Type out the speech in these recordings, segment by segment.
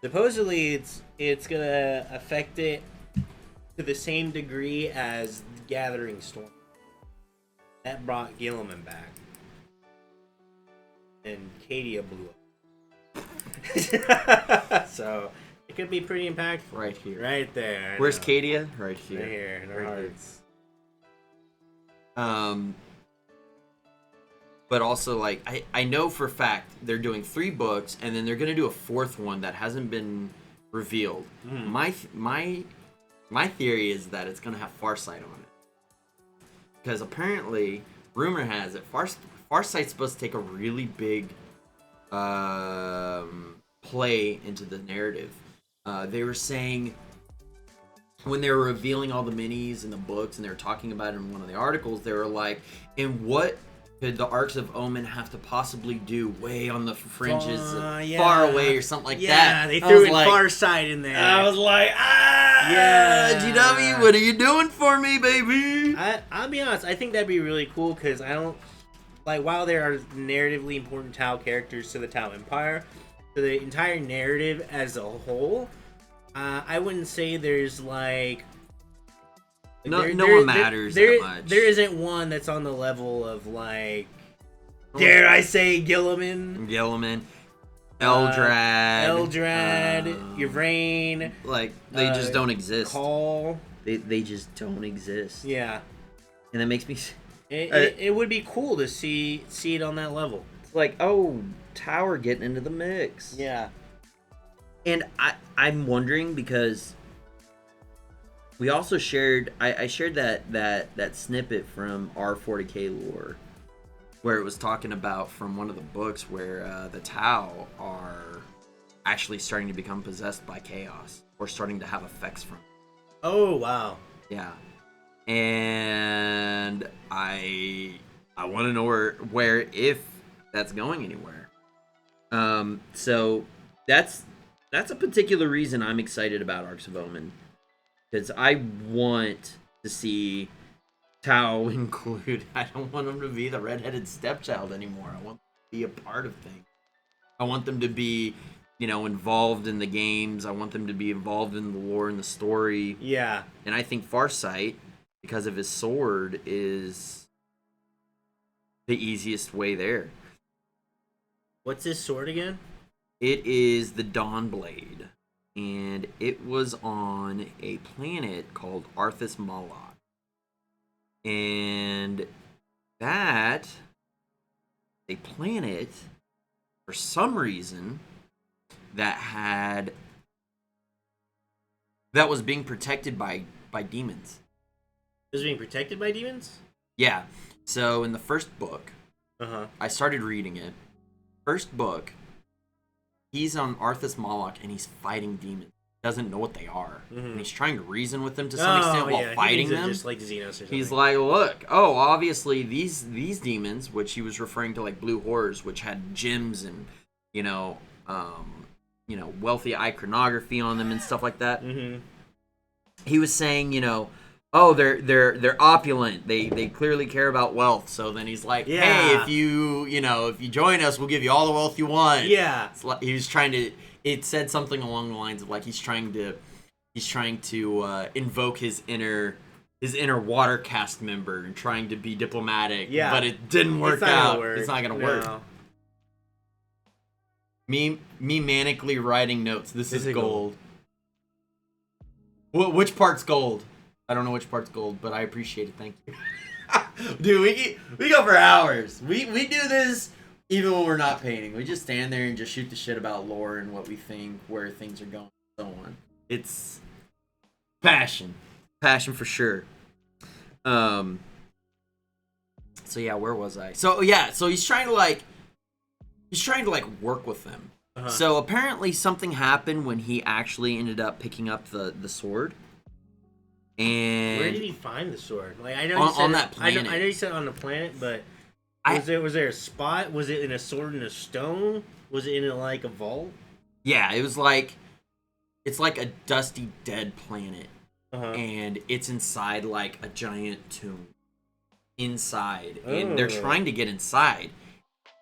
Supposedly, it's gonna affect it to the same degree as Gathering Storm. That brought Gilliman back, and Cadia blew up. So it could be pretty impactful. Right here. Right there. Where's Cadia? Right here. Right here in our hearts. But also, like, I know for a fact they're doing 3 books, and then they're going to do a 4th one that hasn't been revealed. My theory is that it's going to have Farsight on it. Because apparently, rumor has it, Farsight's supposed to take a really big play into the narrative. They were saying, when they were revealing all the minis and the books, and they were talking about it in one of the articles, they were like, and what could the Arcs of Omen have to possibly do way on the fringes, far away or something like that? Yeah, they threw in Farsight in there. I was like, GW, what are you doing for me, baby? I'll be honest, I think that'd be really cool, because I don't, like, while there are narratively important Tau characters to the Tau Empire, to the entire narrative as a whole, I wouldn't say there's, like... No one matters that much. There isn't one that's on the level of, like, dare I say Gilliman, Eldrad, Yvraine. Like, they just don't exist. Call. They just don't exist. Yeah. And that makes me... It would be cool to see it on that level. It's like, oh, Tower getting into the mix. Yeah. And I'm wondering, because... we also shared, I shared that snippet from R40K lore, where it was talking about from one of the books where the Tau are actually starting to become possessed by chaos, or starting to have effects from it. Oh, wow. Yeah. And I want to know where if that's going anywhere. So that's a particular reason I'm excited about Arcs of Omen. Because I want to see Tau include. I don't want them to be the redheaded stepchild anymore. I want them to be a part of things. I want them to be, involved in the games. I want them to be involved in the lore and the story. Yeah. And I think Farsight, because of his sword, is the easiest way there. What's his sword again? It is the Dawnblade. And it was on a planet called Arthas Malak. And that, a planet, for some reason, that was being protected by demons. It was being protected by demons? Yeah. So in the first book, Uh-huh. I started reading it. First book, he's on Arthas Malak and he's fighting demons. He doesn't know what they are. Mm-hmm. And he's trying to reason with them to some extent while fighting them. Just like Xenos or something. He's like, look, obviously these demons, which he was referring to like blue horrors, which had gems and, wealthy iconography on them and stuff like that. Mm-hmm. He was saying, they're opulent. They clearly care about wealth. So then he's like, hey, if you join us, we'll give you all the wealth you want. Yeah. He was trying to. It said something along the lines of like he's trying to invoke his inner water caste member and trying to be diplomatic. Yeah. But it didn't work out. It's not gonna work. Me manically writing notes. This is gold. Which part's gold? I don't know which part's gold, but I appreciate it. Thank you. Dude, we go for hours. We do this even when we're not painting. We just stand there and just shoot the shit about lore and what we think, where things are going, and so on. It's passion. Passion for sure. So yeah, where was I? So he's trying to work with them. Uh-huh. So apparently something happened when he actually ended up picking up the sword. And where did he find the sword? Like I know on that planet. I know you said on the planet, but was there a spot? Was it in a sword in a stone? Was it in a vault? Yeah, it's like a dusty dead planet. Uh-huh. And it's inside like a giant tomb. Inside. And they're trying to get inside.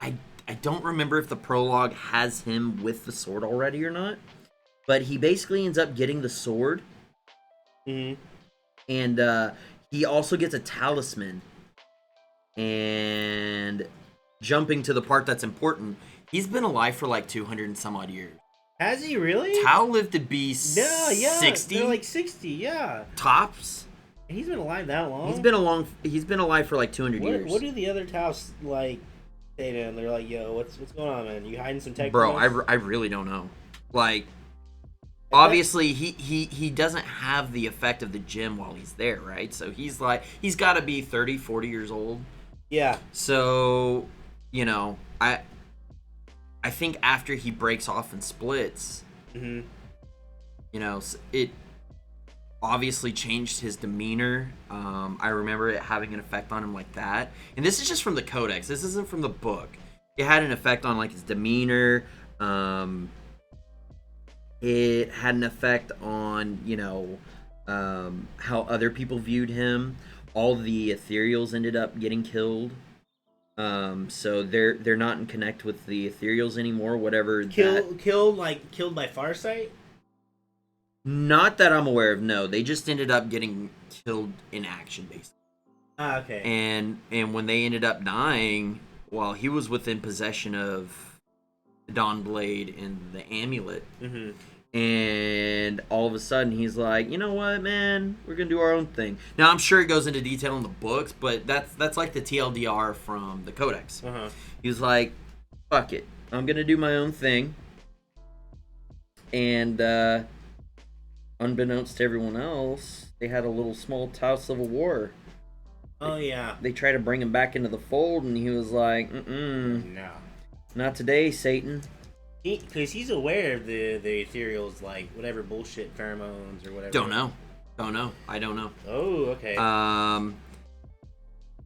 I don't remember if the prologue has him with the sword already or not. but he basically ends up getting the sword, and he also gets a talisman. And jumping to the part that's important, he's been alive for like 200 and some odd years. Has he really? Tau lived to be 60. They're like 60, yeah. Tops. He's been alive that long. He's been alive for like 200 years. What do the other Taus like say to him? They're like, "Yo, what's going on, man? You hiding some tech?" Bro, I really don't know. Like, obviously he doesn't have the effect of the gem while he's there, right? So he's got to be 30, 40 years old. Yeah. So, you know, I think after he breaks off and splits, you know, it obviously changed his demeanor. I remember it having an effect on him like that. And this is just from the codex. This isn't from the book. It had an effect on like his demeanor. It had an effect on, you know, how other people viewed him. All the ethereals ended up getting killed. So they're not in connect with the ethereals anymore. Whatever. Killed by Farsight? Not that I'm aware of. No, they just ended up getting killed in action, basically. Ah, okay. And when they ended up dying, well, he was within possession of the Dawn Blade and the amulet. And all of a sudden, he's like, you know what, man? We're gonna do our own thing. Now, I'm sure it goes into detail in the books, but that's like the TLDR from the Codex. He was like, fuck it, I'm gonna do my own thing. And unbeknownst to everyone else, they had a little small Tau civil war. Oh yeah. They tried to bring him back into the fold, and he was like, no, not today, Satan. Because he's aware of the ethereals, like whatever bullshit pheromones or whatever. Don't know. I don't know. Oh, okay.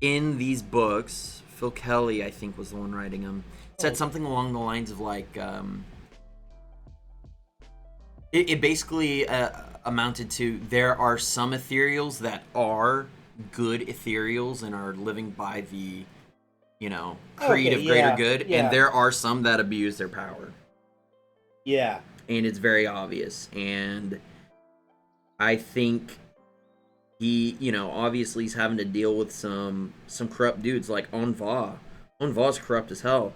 In these books, Phil Kelly, I think, was the one writing them, said something along the lines of like, it basically amounted to, there are some ethereals that are good ethereals and are living by the, you know, creed of greater good, and there are some that abuse their power. Yeah. And it's very obvious. And I think he, you know, obviously he's having to deal with some corrupt dudes like Onva. Onva's corrupt as hell.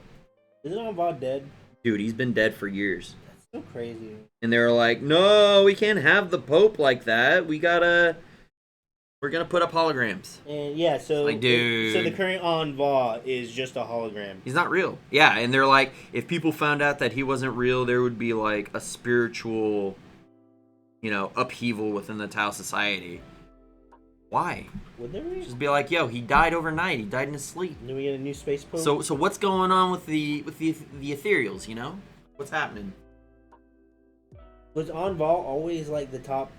Isn't Onva dead? Dude, he's been dead for years. That's so crazy. And they're like, no, we can't have the Pope like that. We're gonna put up holograms. And yeah, so like, dude, so the current Onva is just a hologram. He's not real. Yeah, and they're like, if people found out that he wasn't real, there would be like a spiritual, you know, upheaval within the Tau society. Why? Would there be? Just be like, yo, he died overnight. He died in his sleep. Then we get a new space Pope. So what's going on with the ethereals? You know, what's happening? Was Onva always like the top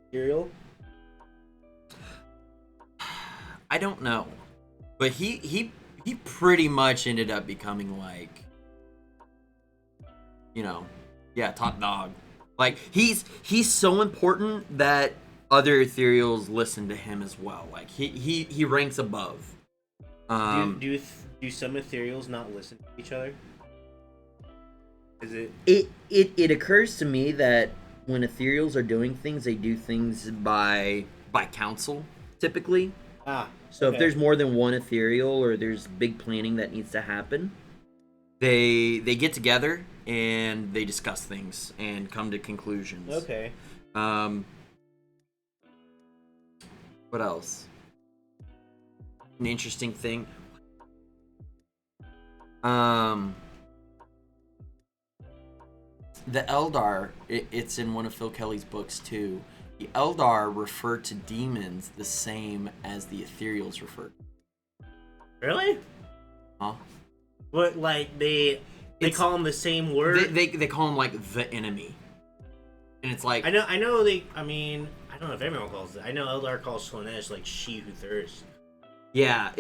ethereal? I don't know, but he pretty much ended up becoming like, you know, yeah, top dog. Like he's so important that other ethereals listen to him as well. Like he ranks above. Do some ethereals not listen to each other? Is it occurs to me that when ethereals are doing things, they do things by council typically. So if there's more than one ethereal or there's big planning that needs to happen, they get together and they discuss things and come to conclusions. Okay. What else? An interesting thing. The Eldar, it's in one of Phil Kelly's books too. The Eldar refer to demons the same as the ethereals refer. Really? Huh? What, like they call them the same word? They call them like the enemy, and it's like I know they. I mean, I don't know if everyone calls it. I know Eldar calls Slanesh like she who thirsts. Yeah,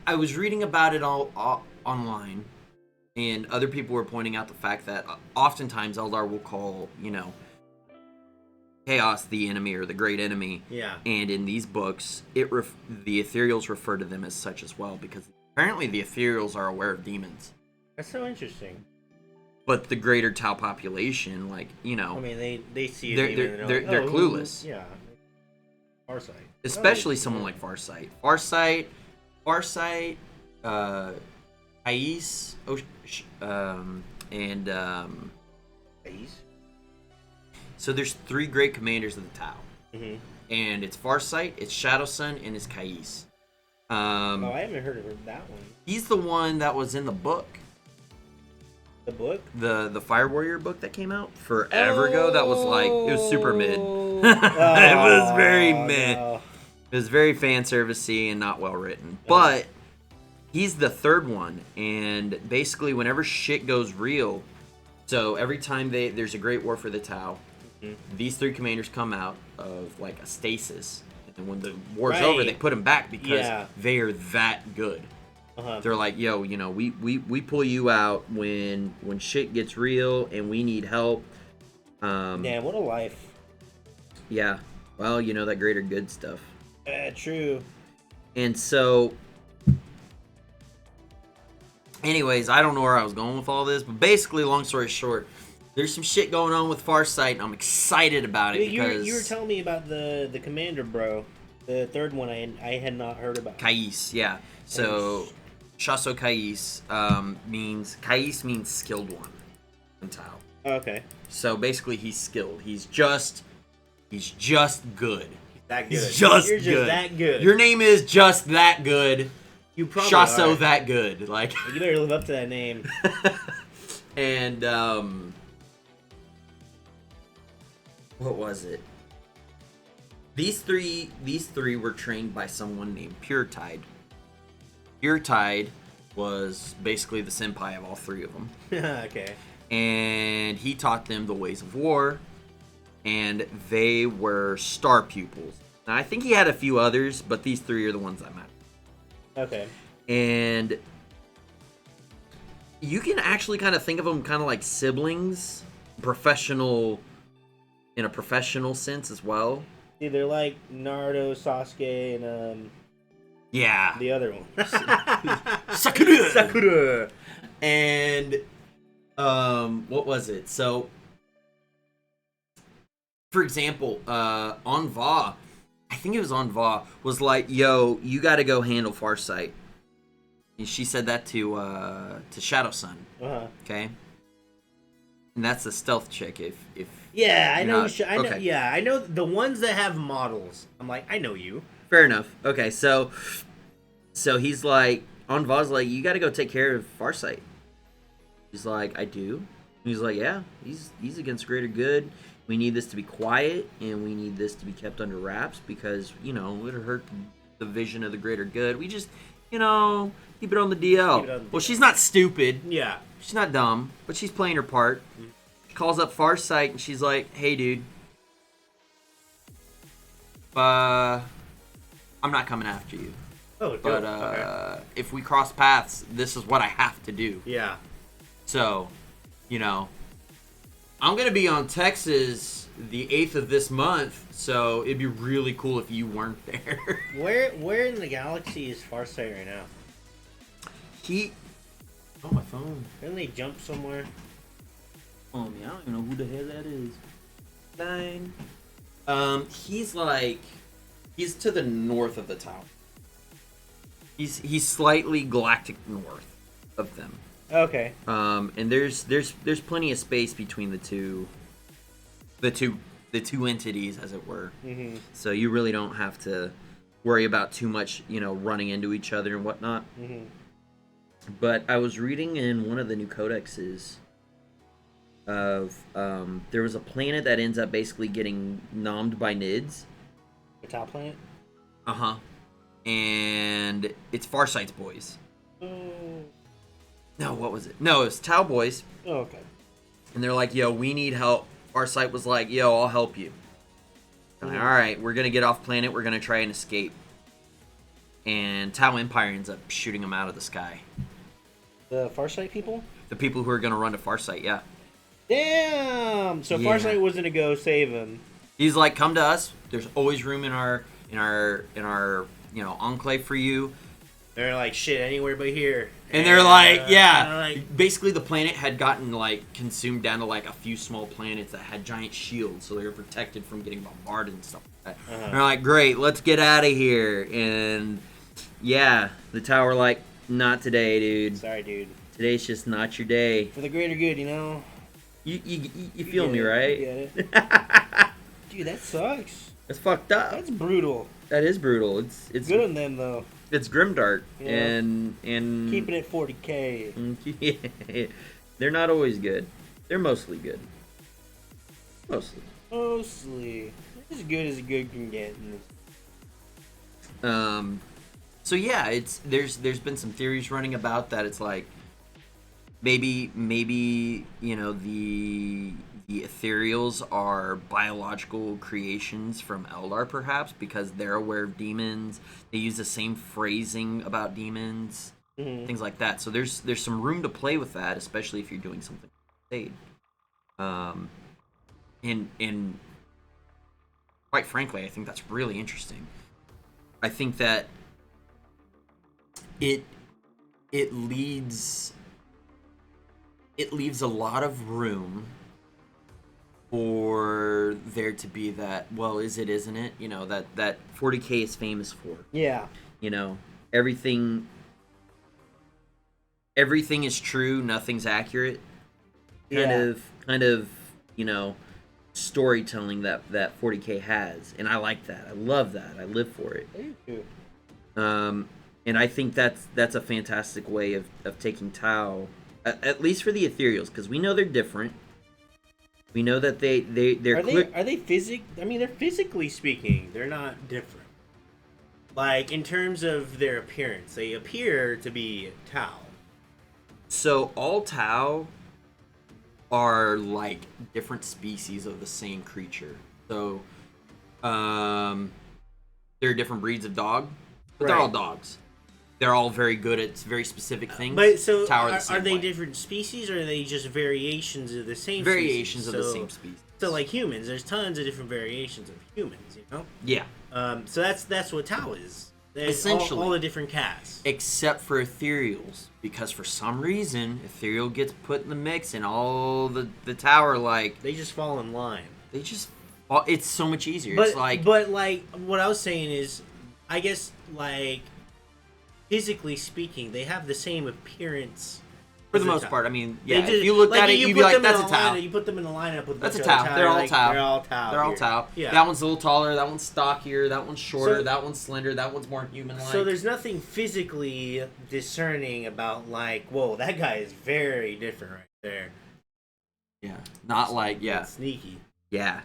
I was reading about it all online, and other people were pointing out the fact that oftentimes Eldar will call, you know, Chaos the enemy or the great enemy. Yeah. And in these books, the ethereals refer to them as such as well, because apparently the ethereals are aware of demons. That's so interesting. but the greater Tau population, like, you know, I mean, they see they're it. they're clueless. Yeah. Farsight. Especially someone like Farsight. Farsight, Ais, and Ais? so there's 3 great commanders of the Tau. Mm-hmm. And it's Farsight, it's Shadow Sun, and it's Kais. Oh, I haven't heard of that one. He's the one that was in the book. The book? The Fire Warrior book that came out forever ago. That was like, it was super mid. It Oh, was very mid. no. It was very fan servicey and not well written. But he's the 3rd one, and basically whenever shit goes real, so every time there's a great war for the Tau, these 3 commanders come out of like a stasis, and when the war's over, they put them back because they're that good. They're like, yo, you know, we pull you out when shit gets real and we need help. Damn, what a life. Yeah. Well, you know, that greater good stuff. True. And so, anyways, I don't know where I was going with all this, but basically, long story short, there's some shit going on with Farsight, and I'm excited about it because you were telling me about the commander, bro. The 3rd one I had not heard about. Kais, yeah. So, Shaso Kais means skilled one in Tau. Okay. So basically, he's skilled. He's just good. That good. He's just You're just good. that good. Your name is just that good. You probably Shaso are. that good. Like You better live up to that name. And what was it? These three were trained by someone named Puretide. Puretide was basically the senpai of all 3 of them. Okay. And he taught them the ways of war, and they were star pupils. Now, I think he had a few others, but these 3 are the ones that matter. Okay. And you can actually kind of think of them kind of like siblings, in a professional sense as well. Yeah, they're like Naruto, Sasuke, and Yeah. the other one. Sakura. And what was it? So, for example, Anva, I think it was Anva, was like, "Yo, you got to go handle Farsight." And she said that to Shadow Sun. Okay. And that's the stealth chick. If yeah, I know. not- I know. okay. Yeah, I know the ones that have models. I'm like, I know you. Fair enough. Okay, so he's like, Anva's like, "You got to go take care of Farsight." He's like, "I do." And he's like, "Yeah, he's against greater good. We need this to be quiet, and we need this to be kept under wraps because, you know, it would hurt the vision of the greater good. We just, you know, keep it on the DL." Well, she's not stupid. Yeah. She's not dumb, but she's playing her part. She calls up Farsight, and she's like, "Hey, dude. I'm not coming after you. Oh, But okay. if we cross paths, this is what I have to do. Yeah. So, you know, I'm going to be on Texas the 8th of this month, so it'd be really cool if you weren't there." Where in the galaxy is Farsight right now? Oh, my phone. Didn't they jump somewhere? Oh, man, I don't even know who the hell that is. Dang. He's to the north of the tower. He's slightly galactic north of them. Okay. And there's plenty of space between the two entities, as it were. Mm-hmm. So you really don't have to worry about too much, you know, running into each other and whatnot. Mm-hmm. But I was reading in one of the new codexes of there was a planet that ends up basically getting nommed by Nids. The top planet? Uh-huh. And it's Farsight's boys. Oh. No, what was it? No, it was Tau boys. Oh, okay. And they're like, "Yo, we need help." Farsight was like, "Yo, I'll help you." Like, all right, we're going to get off planet. We're going to try and escape. And Tau Empire ends up shooting them out of the sky. The Farsight people? The people who are going to run to Farsight, yeah. Damn! So Yeah. Farsight wasn't to go save him. He's like, "Come to us. There's always room in our you know, enclave for you." They're like, shit, anywhere but here. And they're like, like, basically the planet had gotten like consumed down to like a few small planets that had giant shields, so they were protected from getting bombarded and stuff like that. And they're like, great, let's get out of here. And yeah, the tower like, not today, dude. Sorry, dude. Today's just not your day. For the greater good, you know. You feel me, right? You get it. Dude, that sucks. That's fucked up. That's brutal. That is brutal. It's good on them though. It's grimdark, Yeah. and keeping it 40K. They're not always good. They're mostly good. Mostly. As good as a good can get. So yeah, there's been some theories running about that. It's like maybe you know the ethereals are biological creations from Eldar, perhaps, because they're aware of demons. They use the same phrasing about demons, things like that. So there's some room to play with that, especially if you're doing something like Fade. And quite frankly, I think that's really interesting. I think that it leaves a lot of room for there to be that, well, is it, isn't it? You know, that 40K is famous for. Yeah. You know, everything is true, nothing's accurate. Kind of, you know, storytelling that 40K has. And I like that. I love that. I live for it. I do too. And I think that's a fantastic way of taking Tau, at least for the ethereals, because we know they're different. We know that they're are they I mean, they're physically speaking, they're not different. Like in terms of their appearance, they appear to be Tau. So all Tau are like different species of the same creature. So they're different breeds of dog, but they're all dogs. They're all very good at very specific things. But so are they different species, or are they just variations of the same variations species? of the same species? So like humans, there's tons of different variations of humans, you know? Yeah. So that's what Tau is. There's essentially all the different casts. Except for ethereals, because for some reason ethereal gets put in the mix, and all the tower, like, they just fall in line. It's so much easier. But, it's like, but like what I was saying is, I guess like physically speaking, they have the same appearance. For the most part, I mean, yeah. If you look at it, you'd be like, "That's a Tau." You put them in a lineup with that's a Tau. They're all Tau. They're all Tau. They're all Tau. Yeah. That one's a little taller. That one's stockier. That one's shorter. That one's slender. That one's more human-like. So there's nothing physically discerning about, like, whoa, that guy is very different right there. Yeah. Not like, yeah. It's sneaky. Yeah.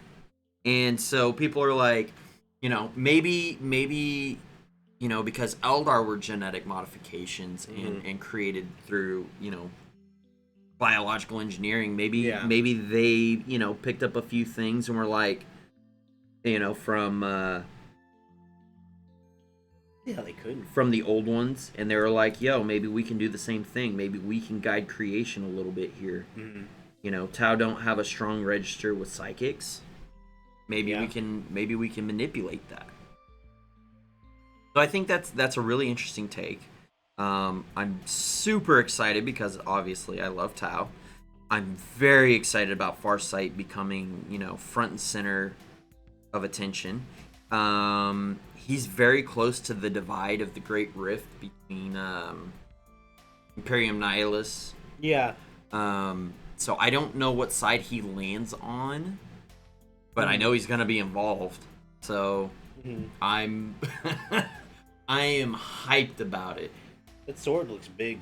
And so people are like, you know, maybe, you know, because Eldar were genetic modifications and created through, you know, biological engineering. Maybe they, you know, picked up a few things and were like, you know, from they couldn't. From the old ones, and they were like, yo, maybe we can do the same thing. Maybe we can guide creation a little bit here. You know, Tau don't have a strong register with psychics. Maybe we can manipulate that. So I think that's a really interesting take. I'm super excited because obviously I love Tau. I'm very excited about Farsight becoming, you know, front and center of attention. He's very close to the divide of the Great Rift between Imperium Nihilus. Yeah. So I don't know what side he lands on, but I know he's gonna be involved. So I am hyped about it. That sword looks big.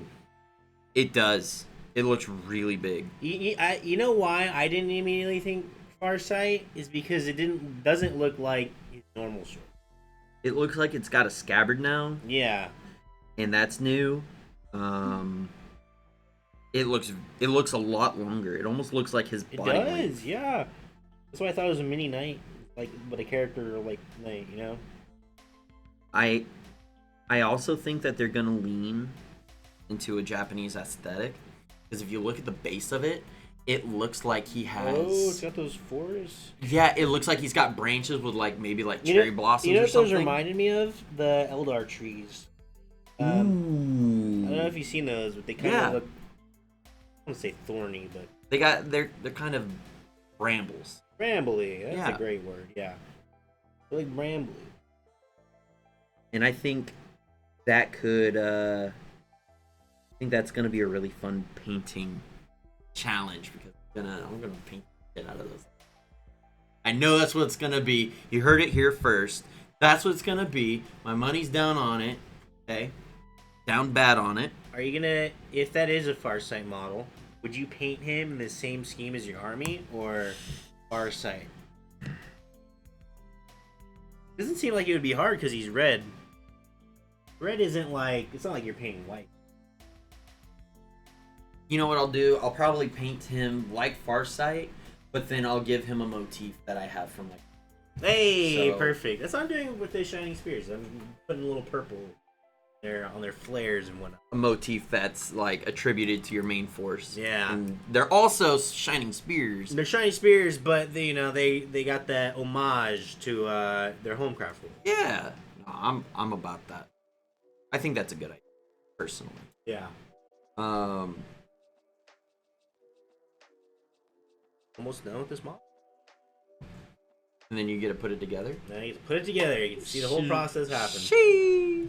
It does. It looks really big. You know why I didn't immediately think Farsight is because it doesn't look like his normal sword. It looks like it's got a scabbard now. Yeah. And that's new. It looks a lot longer. It almost looks like his body. It does, length. yeah. That's why I thought it was a mini knight, like, but a character like knight, you know. I also think that they're gonna lean into a Japanese aesthetic, because if you look at the base of it, it looks like he has. Oh, it's got those forests. Yeah, it looks like he's got branches with maybe cherry blossoms. You know or what something. those reminded me of? The Eldar trees. Ooh. I don't know if you've seen those, but they kind Yeah. of look. I don't say thorny, but They're kind of brambles. brambly. That's Yeah. a great word. Yeah, they're like brambly. And I think that could I think that's gonna be a really fun painting challenge because I'm gonna paint the shit out of those. I know that's what it's gonna be. You heard it here first. That's what it's gonna be. My money's down on it. Okay? Down bad on it. Are you gonna, if that is a Farsight model, would you paint him in the same scheme as your army or Farsight? Doesn't seem like it would be hard because he's red. Red isn't like, it's not like you're painting white. You know what I'll do? I'll probably paint him like Farsight, but then I'll give him a motif that I have from like. Hey, So- perfect. That's what I'm doing with the Shining Spears. I'm putting a little purple there on their flares and whatnot. A motif that's like attributed to your main force. Yeah. And they're also shining spears. They're Shining Spears, but they, they got that homage to their Homecraft rule. Yeah. No, I'm about that. I think that's a good idea, personally. Yeah. Almost done with this model. And then you get to put it together. Now you get to put it together. You get to see the whole process happen. Sheesh.